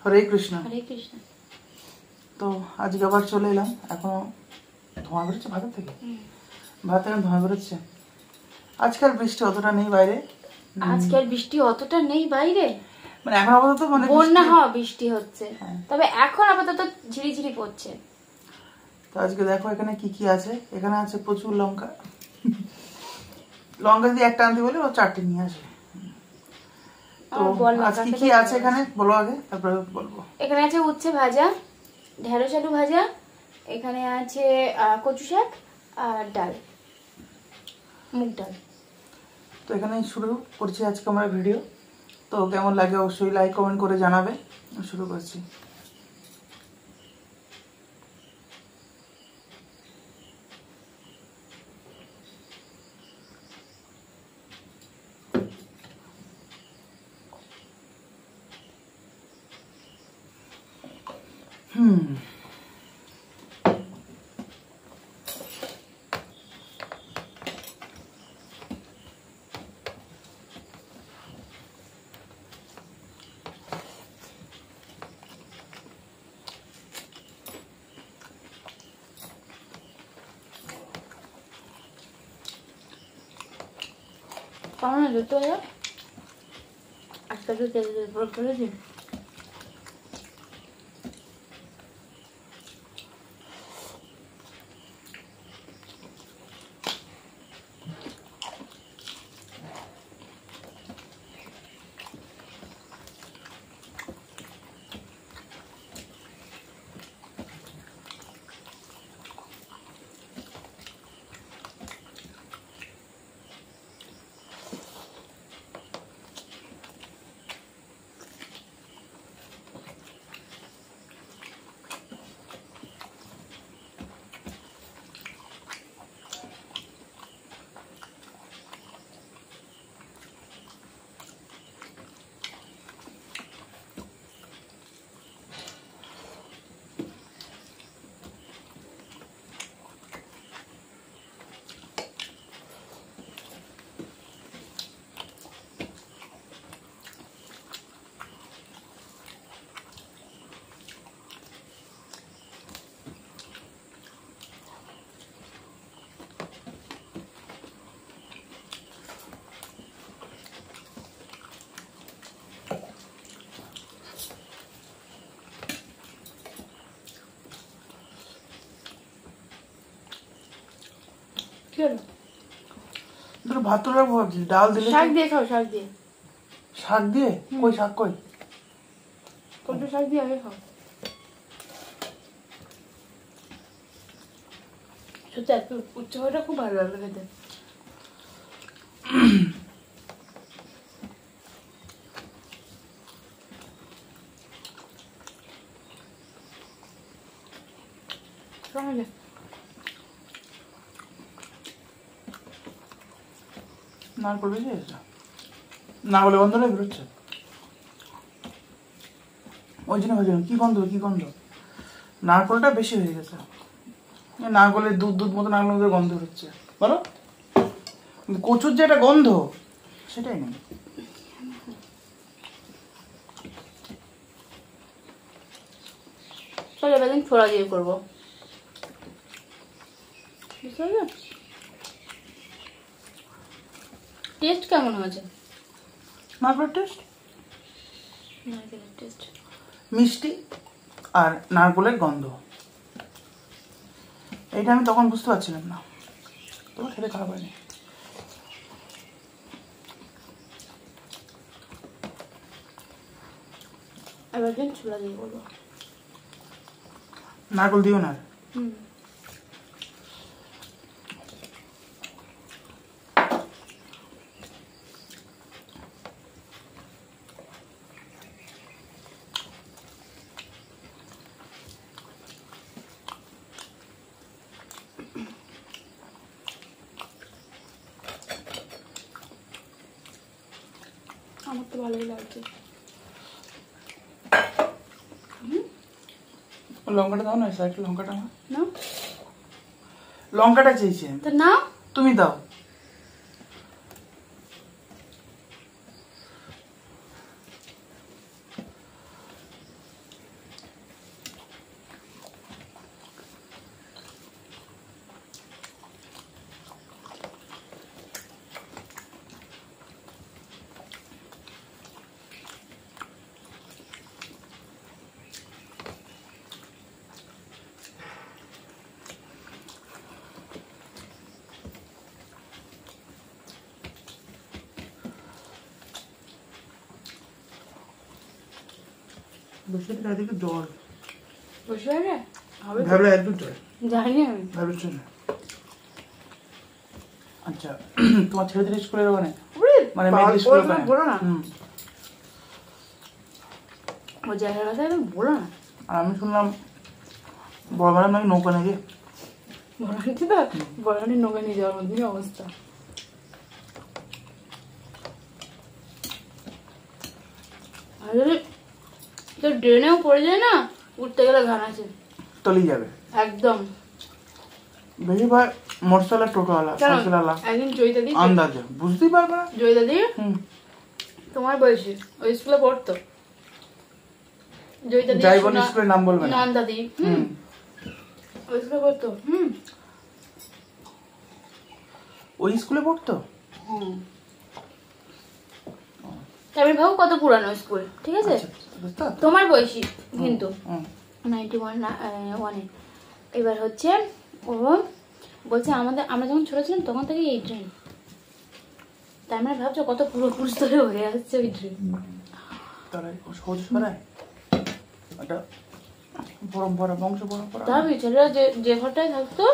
হরে কৃষ্ণ। হরে কৃষ্ণ। তো আজকে আবার চলে এলাম। এখনো ধোঁয়া বেরোচ্ছে ভাতের থেকে, ভাত এখন ধোঁয়া বেরোচ্ছে। আজকাল বৃষ্টি অতটা নেই বাইরে। আজকাল বৃষ্টি অতটা নেই বাইরে, মানে এখন আপাতত মানে বন্যা হওয়া বৃষ্টি হচ্ছে, তবে এখন আপাতত ঝিরিঝিরি পড়ছে। তো আজকে দেখো এখানে কি কি আছে। এখানে আছে প্রচুর লঙ্কা। লঙ্কা যদি একটা আনতে বলে ও 4টে নিয়ে আসে। তো আজকে কি আছে এখানে বলো আগে, তারপরে বলবো। এখানে আছে উচ্ছে ভাজা, ঢেঁড়স আলু ভাজা, এখানে আছে কচু শাক আর ডাল, মুগ ডাল। তো এখানে শুরু করছি আজকে আমার ভিডিও। তো কেমন লাগে অবশ্যই লাইক কমেন্ট করে জানাবে। শুরু করছি। কেমন যেতে হবে আজকে তো তেল করে দিন। ভাত তো রাখবো, ডাল দিলে শাক দিয়ে খাও, শাক দিয়ে। শাক দিয়ে? কই শাক কই? কত শাক দিয়ে আগে খাও। সত্যি একটু উচ্চটা খুব ভালো লাগলো খেতে। নারকোল বেশি হয়েছে, না বলে গন্ধটা বেরোচ্ছে, ওই জন্য ভাবছিলাম কি গন্ধ কি গন্ধ। নারকোলটা বেশি হয়ে গেছে, নারকোলের দুধ দুধ মতো নারকোলের মধ্যে গন্ধ বেরোচ্ছে বলো। কচুর যে একটা গন্ধ সেটাই নেই। চলো এবার দিন ছোলা দিয়ে করবো, বুঝতে পারলে? টেস্ট কেমন হয়েছে? নারকোলের টেস্ট নারকেলের টেস্ট মিষ্টি আর নারকোলের গন্ধ, এইটা আমি তখন বুঝতে পারছিলাম না, তবে খেতে খারাপ হয়নি। এবার দিন ছোলা দিয়ে করবো। নারকোল দিও না। আমার তো ভালোই লাগছে। লঙ্কাটা দাও না, সাইড লঙ্কাটা না, লঙ্কাটা চেয়েছি তো না তুমি দাও। বসে চারিদিকে জল, বসে আছে হবে তো? ভাবলে একদম জল, জানি আমি। ভাবছি না। আচ্ছা তোমার ছেলেদের স্কুলের ওখানে মানে মেয়েদের স্কুলের ওখানে বলো না, হুম। ও জায়গার কথা তুমি বলো না। আর আমি শুনলাম বড় ম্যাডাম নাকি নৌকা নাকি বড়ানি তো বড়ানি নৌকা নিয়ে যাওয়ার মধ্যে অবস্থা। আর যদি তোর ড্রেনেও পড়ে যায় না, উঠতে গেলে ঘান আছে তলিয়ে যাবে একদম। বেশিরভাগ মোটরসাইকেল টোটোওয়ালা কেন? সাইকেলওয়ালা একদিন জয়িতা দি, আন্দাজে বুঝতেই পারবে না। জয়িতা দি হুম তোমার বয়সী, ওই স্কুলে পড়তো। জয়িতা দি, যাই বলি স্কুলের নাম বলবে না। নন্দা দি, হুম ওই স্কুলে পড়তো। ওই স্কুলে পড়তো। আমি ভাবো কত পুরানো স্কুল, ঠিক আছে? আচ্ছা, বুঝতে পারছো? তোমার বয়সী কিন্তু হুম, 91 এবার হচ্ছে ও বলছে আমরা যখন ছোট ছিলাম তখন থেকে এই ড্রেন। তাই আমরা ভাবছো কত পুরোপুরুষ ধরে হয়ে আসছে ওই ড্রেন। তাহলে সহজ সরাই এটা পরম্পরা, বংশ পরম্পরা। তার ছেলেরা যে ঘরটায় থাকতো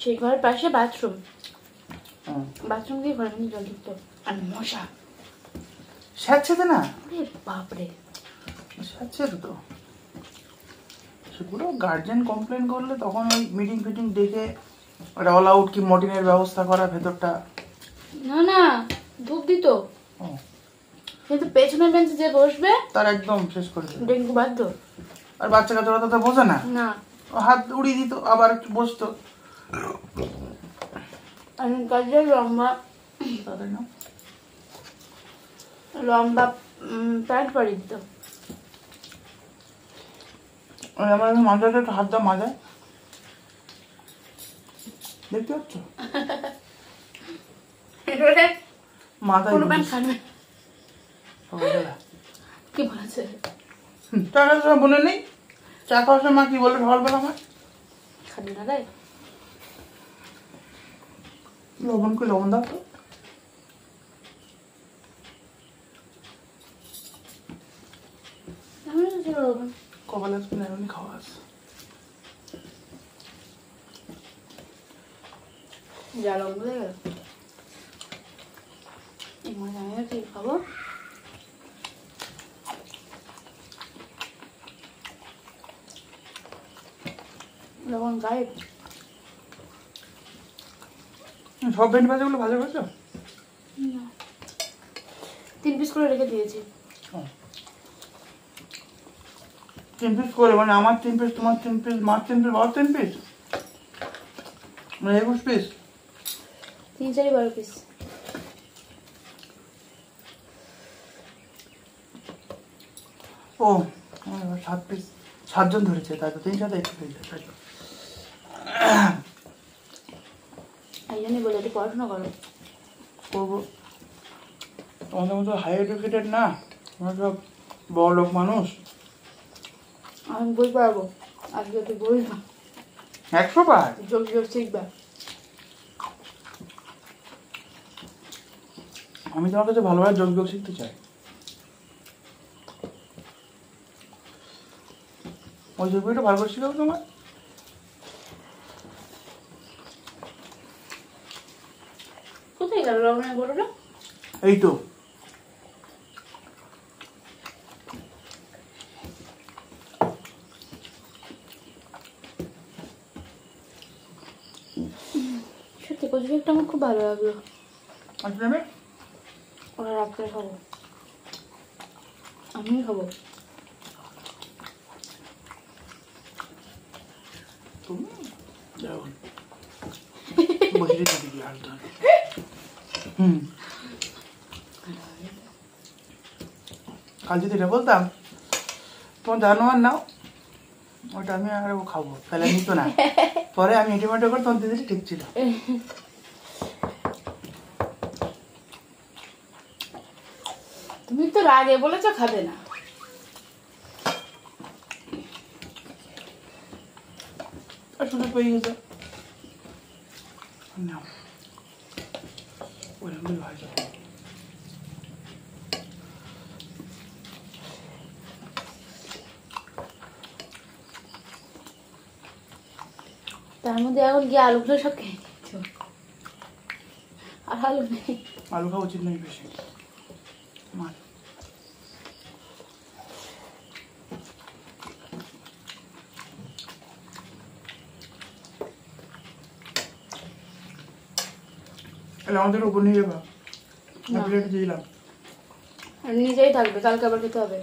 সেই ঘরের পাশে বাথরুম, বাথরুম দিয়ে ঘরের মধ্যে জল ঢুকতো। আর মশা স্যাঁতসেঁতে না, আরে বাপরে, স্যাঁতসেঁতে তো। সেগুলো গার্জেন কমপ্লেন করলে তখন ওই মিটিং ফিটিং ডেকে ওটা অল আউট কি মর্টিনের ব্যবস্থা করা ভেতরটা। না না ধূপ দিত, ও, কিন্তু পেছনের বেঞ্চে যে বসবে তার একদম শেষ করে দিল। ডেঙ্গু বাধ্য। আর বাচ্চা কাচ্চারা তো বোঝে না, না ও হাত উড়িয়ে দিত আবার একটু বসতো। আমি কাজে লম্বা তাদের না লম্বা প্যান্ট পরিয়ে দিত। ওই আমার মাজাটা একটু হাত দেওয়া মাজায়, দেখতে পাচ্ছ এবারে মাথায় কোনো প্যান্ট খাবে সকালবেলা। কি বলেছে? টাকার সময় মনে নেই, চা খাওয়ার সময় মা কি বলবে সকালবেলা আমার? খাবি না রে? লবণ করে লবণ দাও তো। আমি তো ছিল লবণ। কপালে আসবে না এমনি খাওয়া আছে। যা লবণ হয়ে গেল এই মজা আমি আর কি খাবো। লবণ গায়ে সব ভেন্ডি ভাজাগুলো ভাজা করেছো? 3 পিস করে রেখে দিয়েছি। 3 পিস করে মানে আমার 3 পিস, তোমার 3 পিস, মার 3 পিস, বাবার 3 পিস, মানে 21 পিস। 3 4 12 পিস। ও 7 পিস, 7 জন ধরেছে তাই তো, 3 সাথে 1 পিস তাই তো। এই জন্যই বলে একটু পড়াশোনা করো। করবো, তোমাদের মতো হাই এডুকেটেড না, তোমরা সব বড় লোক মানুষ। আমি বই পারবো, আজকে তুই বই না 100 বার যোগ যোগ শিখবা। আমি তোমার কাছে ভালোভাবে যোগ যোগ শিখতে চাই। ওই যোগ বিটা ভালো করে শিখাবো তোমার। কোথায় গেল লবণের গরুটা? এই তো সত্যি কচু একটা আমার খুব ভালো লাগলো। আচ্ছা নেবে ওরা রাত্রে খাবো, আমিও খাবো। তুমি যাও বসে থাকি আর তো কাল যদি এটা বলতাম তোমার জানোয়ার নাও, ওটা আমি আর ও খাবো, তাহলে নিত না। পরে আমি এটিমেটো করে তোমার দিদি ঠিক ছিল। তুমি তো রাগে বলেছো খাবে না। আর সুযোগ পেয়ে গেছে নাও ওইরকম ভাজা। তার মধ্যে এখন গিয়ে আলুগুলো সব খেয়ে নিচ্ছ। আর আলু নেই। আলু খাওয়া উচিত নয় বেশি। মাছ আমাদের উপর নিয়ে যাবা, না। প্লেটে দিলাম। নিজেই থাকবে, কালকে আবার খেতে হবে।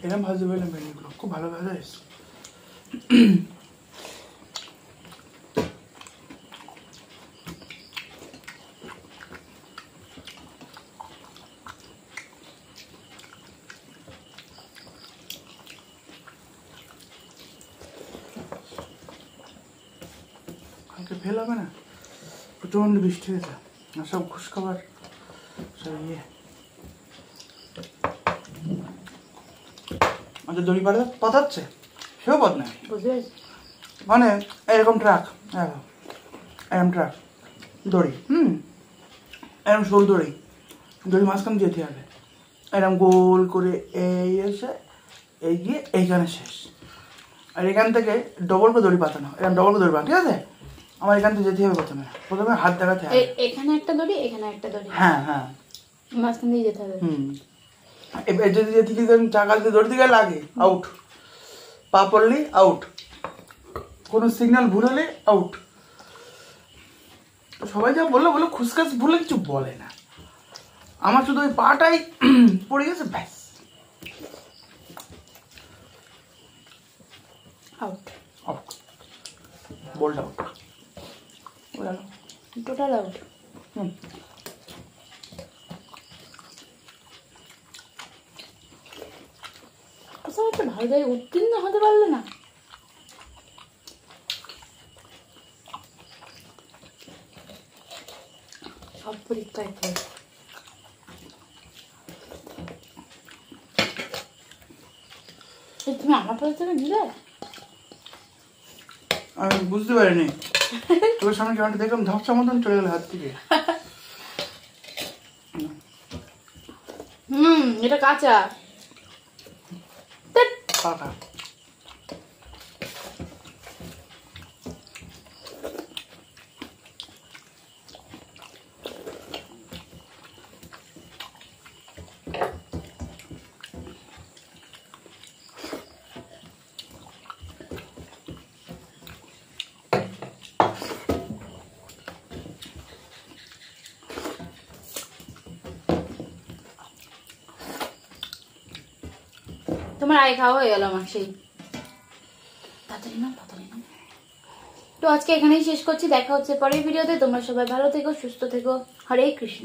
এরকম ভাজতে পারলাম ভেন্ডিগুলো, খুব ভালো ভাজা এসছে। কালকে ফেল হবে না, প্রচন্ড বৃষ্টি হয়েছে আর সব ঘুষ খাবার সব ইয়ে। আমাদের দড়ি পাড়ে পাতাচ্ছে, সেও পথ নেই, বুঝতে পেরেছি। মানে এরকম ট্রাক, এরকম ট্রাক দড়ি, এরকম সরু দড়ি, দড়ি মাঝখানে যেতে হবে, এরকম গোল করে এই এসে এই গিয়ে এইখানে শেষ। আর এখান থেকে ডবল করে দড়ি পাতানো, এরকম ডবল করে দড়ি পাতানো, ঠিক আছে? আমার এখান থেকে যেতে হবে, প্রথমে প্রথমে হাত দেখাতে হবে। এখানে একটা দড়ি, এখানে একটা দড়ি, হ্যাঁ হ্যাঁ, মাঝখান দিয়ে যেতে হবে। এবার যদি চাকা যদি দড়ি দিকে লাগে আউট, পা পড়লি আউট, কোনো সিগন্যাল ভুল হলে আউট। সবাই যা বললো বলো, খুসখাস ভুলে কিছু বলে না, আমার শুধু ওই পাটাই পড়ে গেছে, ব্যাস out, out, bowled out, total out. আচ্ছা, একটা ভালো জায়গায় উত্তীর্ণ হতে পারলে না? সব পরীক্ষায় ফেল। তুমি আমার পরীক্ষাটা দিলে? আমি বুঝতে পারিনি, তোর সামনে কেমনটা দেখলাম ঝাপসা মতন চলে গেল হাত থেকে। এটা কাঁচা। পাকা তোমার আয় খাওয়া হয়ে গেল আমার সেই। তাড়াতাড়ি না, তাড়াতাড়ি না। তো আজকে এখানেই শেষ করছি, দেখা হচ্ছে পরের ভিডিওতে। তোমরা সবাই ভালো থেকো, সুস্থ থেকো। হরে কৃষ্ণ।